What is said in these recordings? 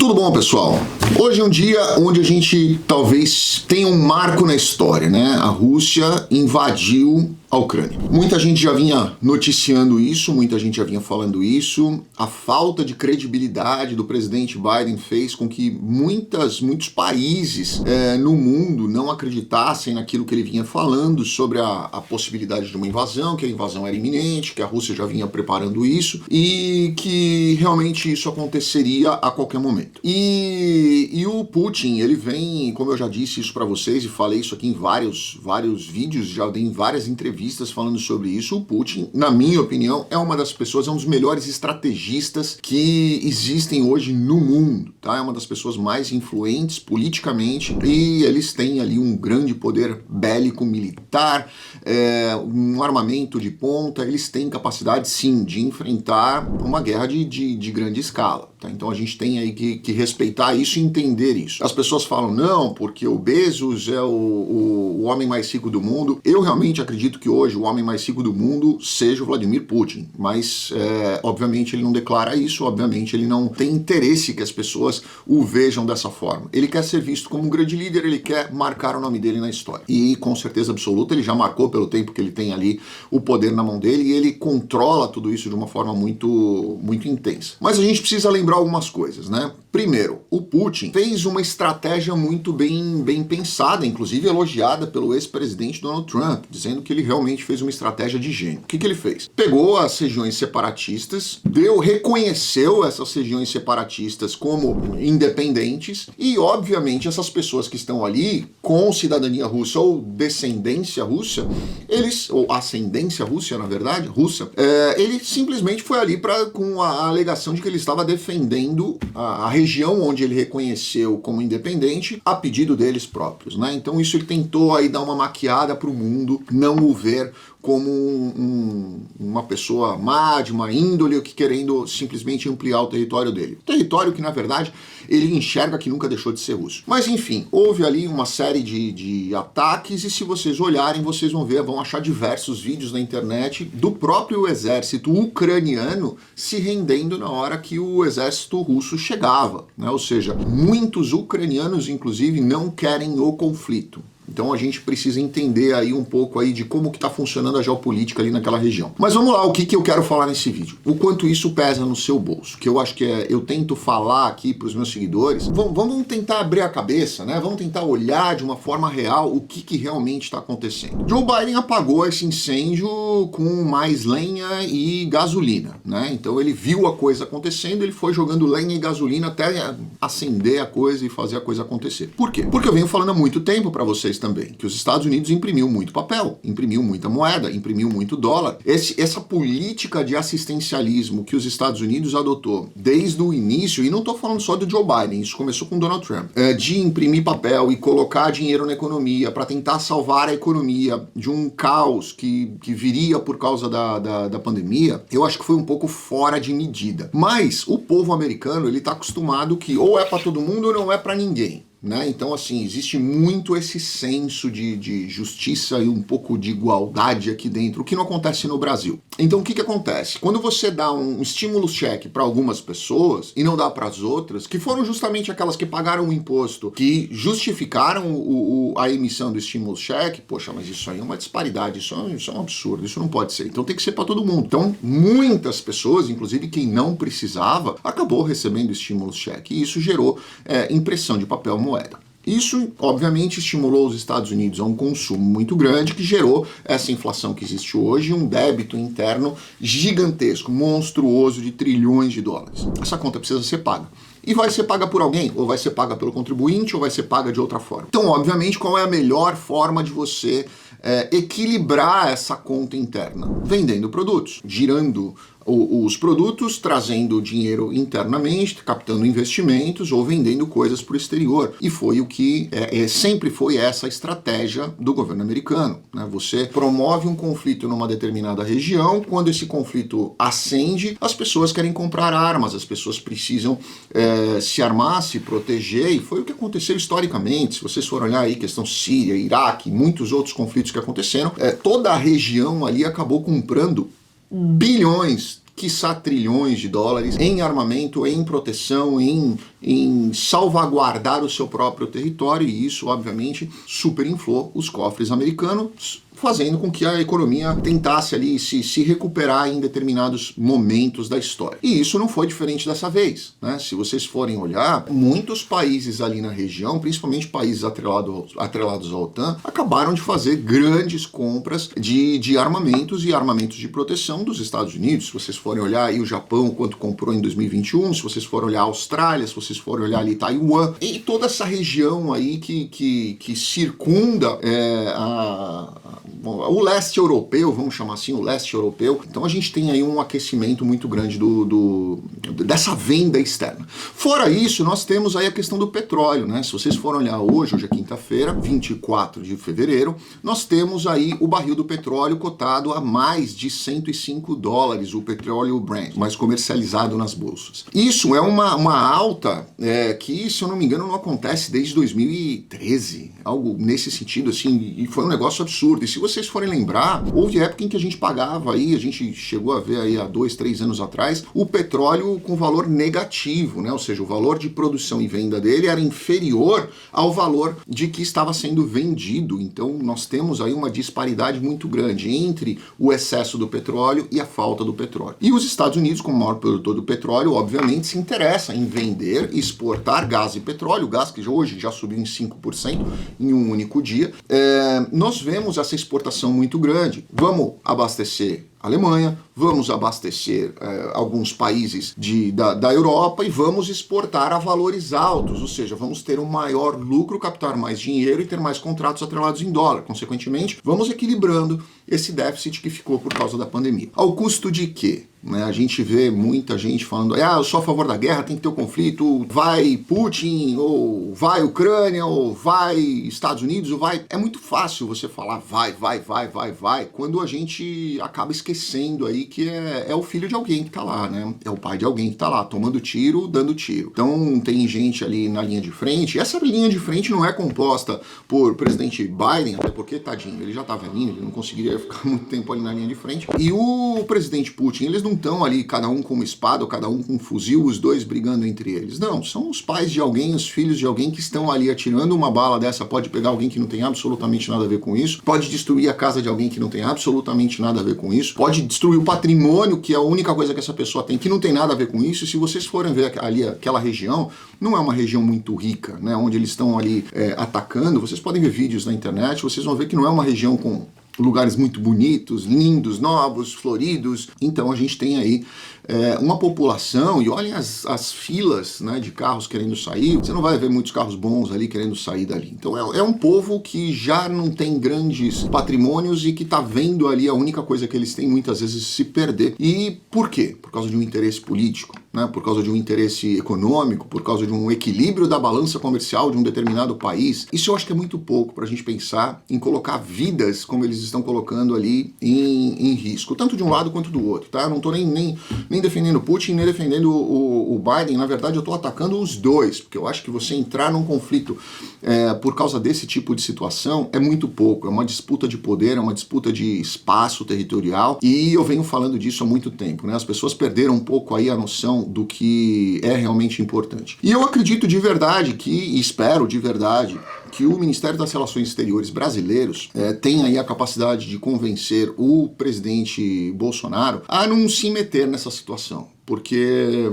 Tudo bom, pessoal? Hoje é um dia onde a gente talvez tenha um marco na história, né? A Rússia invadiu a Ucrânia. Muita gente já vinha noticiando isso, muita gente já vinha falando isso. A falta de credibilidade do presidente Biden fez com que muitos países no mundo não acreditassem naquilo que ele vinha falando sobre a possibilidade de uma invasão, que a invasão era iminente, que a Rússia já vinha preparando isso e que realmente isso aconteceria a qualquer momento. E o Putin, ele vem, como eu já disse isso para vocês e falei isso aqui em vários vídeos, já dei em várias entrevistas falando sobre isso. O Putin, na minha opinião, é uma das pessoas, é um dos melhores estrategistas que existem hoje no mundo, tá? É uma das pessoas mais influentes politicamente e eles têm ali um grande poder bélico militar, um armamento de ponta, eles têm capacidade sim de enfrentar uma guerra de grande escala, tá? Então a gente tem aí que respeitar isso e entender isso. As pessoas falam, não, porque o Bezos é o homem mais rico do mundo. Eu realmente acredito que hoje o homem mais rico do mundo seja o Vladimir Putin, mas obviamente ele não declara isso, obviamente ele não tem interesse que as pessoas o vejam dessa forma. Ele quer ser visto como um grande líder, ele quer marcar o nome dele na história. E com certeza absoluta ele já marcou pelo tempo que ele tem ali o poder na mão dele e ele controla tudo isso de uma forma muito intensa. Mas a gente precisa lembrar algumas coisas, né? Primeiro, o Putin fez uma estratégia muito bem pensada, inclusive elogiada pelo ex-presidente Donald Trump, dizendo que ele realmente fez uma estratégia de gênio. O que ele fez? Pegou as regiões separatistas, reconheceu essas regiões separatistas como independentes e, obviamente, essas pessoas que estão ali com cidadania russa ou descendência russa, ou ascendência russa, na verdade, ele simplesmente foi ali com a alegação de que ele estava defendendo a região onde ele reconheceu como independente a pedido deles próprios, né? Então isso ele tentou aí dar uma maquiada para o mundo não o ver como uma pessoa má, de uma índole, que querendo simplesmente ampliar o território dele. Território que, na verdade, ele enxerga que nunca deixou de ser russo. Mas, enfim, houve ali uma série de ataques e se vocês olharem, vocês vão achar diversos vídeos na internet do próprio exército ucraniano se rendendo na hora que o exército russo chegava, né? Ou seja, muitos ucranianos, inclusive, não querem o conflito. Então a gente precisa entender aí um pouco aí de como que está funcionando a geopolítica ali naquela região. Mas vamos lá, o que eu quero falar nesse vídeo? O quanto isso pesa no seu bolso, que eu acho que eu tento falar aqui para os meus seguidores. Vamos tentar abrir a cabeça, né? Vamos tentar olhar de uma forma real o que realmente está acontecendo. Joe Biden apagou esse incêndio com mais lenha e gasolina, né? Então ele viu a coisa acontecendo, ele foi jogando lenha e gasolina até acender a coisa e fazer a coisa acontecer. Por quê? Porque eu venho falando há muito tempo para vocês também, que os Estados Unidos imprimiu muito papel, imprimiu muita moeda, imprimiu muito dólar. Essa política de assistencialismo que os Estados Unidos adotou desde o início, e não estou falando só do Joe Biden, isso começou com Donald Trump, de imprimir papel e colocar dinheiro na economia para tentar salvar a economia de um caos que viria por causa da pandemia, eu acho que foi um pouco fora de medida. Mas o povo americano, ele está acostumado que ou é para todo mundo ou não é para ninguém. Né? Então, assim, existe muito esse senso de justiça e um pouco de igualdade aqui dentro, o que não acontece no Brasil. Então, o que acontece? Quando você dá um estímulo cheque para algumas pessoas e não dá para as outras, que foram justamente aquelas que pagaram o imposto, que justificaram a emissão do estímulo cheque, poxa, mas isso aí é uma disparidade, isso é um absurdo, isso não pode ser. Então, tem que ser para todo mundo. Então, muitas pessoas, inclusive quem não precisava, acabou recebendo estímulo cheque e isso gerou impressão de papel moeda. Isso, obviamente, estimulou os Estados Unidos a um consumo muito grande que gerou essa inflação que existe hoje, um débito interno gigantesco, monstruoso de trilhões de dólares. Essa conta precisa ser paga. E vai ser paga por alguém, ou vai ser paga pelo contribuinte, ou vai ser paga de outra forma. Então, obviamente, qual é a melhor forma de você equilibrar essa conta interna? Vendendo produtos, girando os produtos, trazendo dinheiro internamente, captando investimentos ou vendendo coisas para o exterior. E foi o que sempre foi essa estratégia do governo americano, né? Você promove um conflito numa determinada região, quando esse conflito acende, as pessoas querem comprar armas, as pessoas precisam se armar, se proteger, e foi o que aconteceu historicamente. Se vocês forem olhar aí, questão Síria, Iraque, muitos outros conflitos que aconteceram, toda a região ali acabou comprando bilhões, quiçá trilhões de dólares em armamento, em proteção, em salvaguardar o seu próprio território, e isso obviamente superinflou os cofres americanos, fazendo com que a economia tentasse ali se recuperar em determinados momentos da história. E isso não foi diferente dessa vez, né? Se vocês forem olhar, muitos países ali na região, principalmente países atrelados à OTAN, acabaram de fazer grandes compras de armamentos e armamentos de proteção dos Estados Unidos. Se vocês forem olhar aí o Japão, quanto comprou em 2021, se vocês forem olhar a Austrália, se vocês forem olhar ali Taiwan, e toda essa região aí que circunda o leste europeu, vamos chamar assim, o leste europeu. Então a gente tem aí um aquecimento muito grande dessa venda externa. Fora isso, nós temos aí a questão do petróleo, né? Se vocês forem olhar hoje é quinta-feira, 24 de fevereiro, nós temos aí o barril do petróleo cotado a mais de $105, o petróleo Brent, mais comercializado nas bolsas. Isso é uma alta que, se eu não me engano, não acontece desde 2013, algo nesse sentido, assim, e foi um negócio absurdo. E se vocês forem lembrar, houve época em que a gente pagava aí, a gente chegou a ver aí há 2, 3 anos atrás, o petróleo com valor negativo, né? Ou seja, o valor de produção e venda dele era inferior ao valor de que estava sendo vendido. Então nós temos aí uma disparidade muito grande entre o excesso do petróleo e a falta do petróleo. E os Estados Unidos, como maior produtor do petróleo, obviamente se interessa em vender e exportar gás e petróleo, gás que hoje já subiu em 5% em um único dia. Nós vemos essa exportação muito grande. Vamos abastecer a Alemanha, vamos abastecer alguns países da Europa e vamos exportar a valores altos, ou seja, vamos ter um maior lucro, captar mais dinheiro e ter mais contratos atrelados em dólar. Consequentemente, vamos equilibrando esse déficit que ficou por causa da pandemia. Ao custo de quê? A gente vê muita gente falando, eu sou a favor da guerra, tem que ter o conflito, vai Putin, ou vai Ucrânia, ou vai Estados Unidos, ou vai... É muito fácil você falar vai, quando a gente acaba esquecendo aí que é o filho de alguém que tá lá, né? É o pai de alguém que tá lá, tomando tiro, dando tiro. Então tem gente ali na linha de frente, e essa linha de frente não é composta por presidente Biden, até porque, tadinho, ele já tá velhinho, ele não conseguiria ficar muito tempo ali na linha de frente, e o presidente Putin, eles não estão ali, cada um com uma espada, ou cada um com um fuzil, os dois brigando entre eles. Não, são os pais de alguém, os filhos de alguém que estão ali atirando. Uma bala dessa pode pegar alguém que não tem absolutamente nada a ver com isso, pode destruir a casa de alguém que não tem absolutamente nada a ver com isso, pode destruir o patrimônio, que é a única coisa que essa pessoa tem, que não tem nada a ver com isso. E se vocês forem ver ali aquela região, não é uma região muito rica, né, onde eles estão ali atacando. Vocês podem ver vídeos na internet, vocês vão ver que não é uma região com lugares muito bonitos, lindos, novos, floridos. Então a gente tem aí uma população, e olhem as filas, né, de carros querendo sair. Você não vai ver muitos carros bons ali querendo sair dali. Então é um povo que já não tem grandes patrimônios e que está vendo ali a única coisa que eles têm muitas vezes se perder. E por quê? Por causa de um interesse político, né, por causa de um interesse econômico, por causa de um equilíbrio da balança comercial de um determinado país. Isso eu acho que é muito pouco para a gente pensar em colocar vidas como eles estão colocando ali em risco, tanto de um lado quanto do outro, tá? Eu não estou nem defendendo Putin, nem defendendo o Biden. Na verdade, eu estou atacando os dois, porque eu acho que você entrar num conflito por causa desse tipo de situação é muito pouco. É uma disputa de poder, é uma disputa de espaço territorial, e eu venho falando disso há muito tempo, né? As pessoas perderam um pouco aí a noção do que é realmente importante. E eu acredito de verdade e espero de verdade que o Ministério das Relações Exteriores brasileiros tenha aí a capacidade de convencer o presidente Bolsonaro a não se meter nessa situação, porque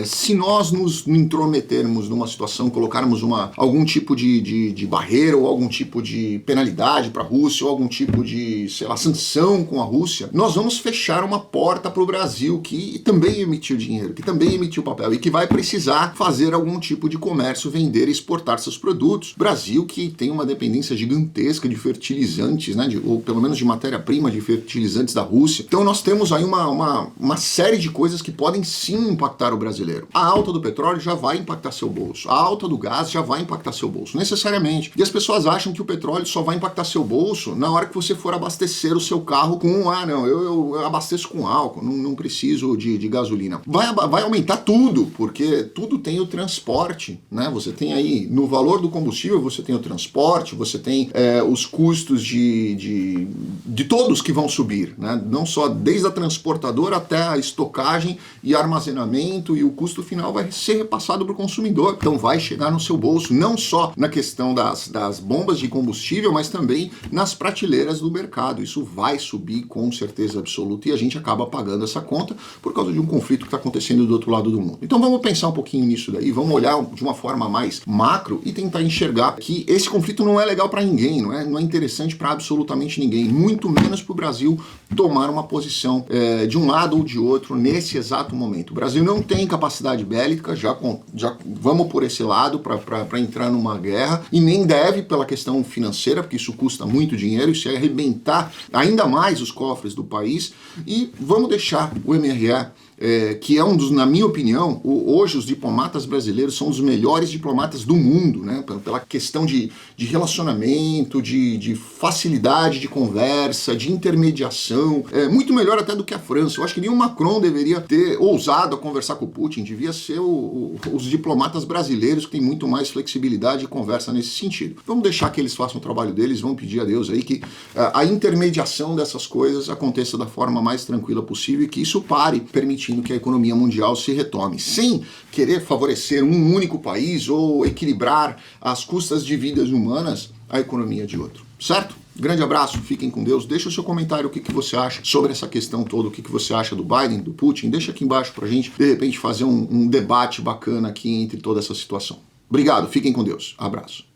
se nós nos intrometermos numa situação, colocarmos algum tipo de barreira ou algum tipo de penalidade para a Rússia ou algum tipo de, sanção com a Rússia, nós vamos fechar uma porta para o Brasil, que também emitiu dinheiro, que também emitiu papel e que vai precisar fazer algum tipo de comércio, vender e exportar seus produtos. Brasil que tem uma dependência gigantesca de fertilizantes, né, ou pelo menos de matéria-prima de fertilizantes da Rússia. Então nós temos aí uma série de coisas que podem sim impactar o Brasil. brasileiro. A alta do petróleo já vai impactar seu bolso, a alta do gás já vai impactar seu bolso, necessariamente. E as pessoas acham que o petróleo só vai impactar seu bolso na hora que você for abastecer o seu carro com, não, eu abasteço com álcool, não preciso de gasolina. Vai aumentar tudo, porque tudo tem o transporte, né? Você tem aí, no valor do combustível, você tem o transporte, você tem os custos de todos que vão subir, né? Não só desde a transportadora até a estocagem e armazenamento, e o custo final vai ser repassado para o consumidor. Então vai chegar no seu bolso, não só na questão das bombas de combustível, mas também nas prateleiras do mercado. Isso vai subir com certeza absoluta e a gente acaba pagando essa conta por causa de um conflito que está acontecendo do outro lado do mundo. Então vamos pensar um pouquinho nisso daí, vamos olhar de uma forma mais macro e tentar enxergar que esse conflito não é legal para ninguém, não é interessante para absolutamente ninguém, muito menos para o Brasil tomar uma posição de um lado ou de outro nesse exato momento. O Brasil não tem capacidade bélica, já vamos por esse lado para entrar numa guerra, e nem deve pela questão financeira, porque isso custa muito dinheiro, isso é arrebentar ainda mais os cofres do país, e vamos deixar o MRE, que é um dos, na minha opinião, hoje os diplomatas brasileiros são os melhores diplomatas do mundo, né? Pela questão de relacionamento, de facilidade de conversa, de intermediação, muito melhor até do que a França. Eu acho que nem o Macron deveria ter ousado a conversar com o Putin, devia ser os diplomatas brasileiros que têm muito mais flexibilidade e conversa nesse sentido. Vamos deixar que eles façam o trabalho deles, vamos pedir a Deus aí que a intermediação dessas coisas aconteça da forma mais tranquila possível e que isso pare, permitindo que a economia mundial se retome, sem querer favorecer um único país ou equilibrar às custas de vidas humanas a economia de outro, certo? Grande abraço, fiquem com Deus, deixa o seu comentário, o que você acha sobre essa questão toda, o que você acha do Biden, do Putin, deixa aqui embaixo pra gente, de repente, fazer um debate bacana aqui entre toda essa situação. Obrigado, fiquem com Deus, abraço.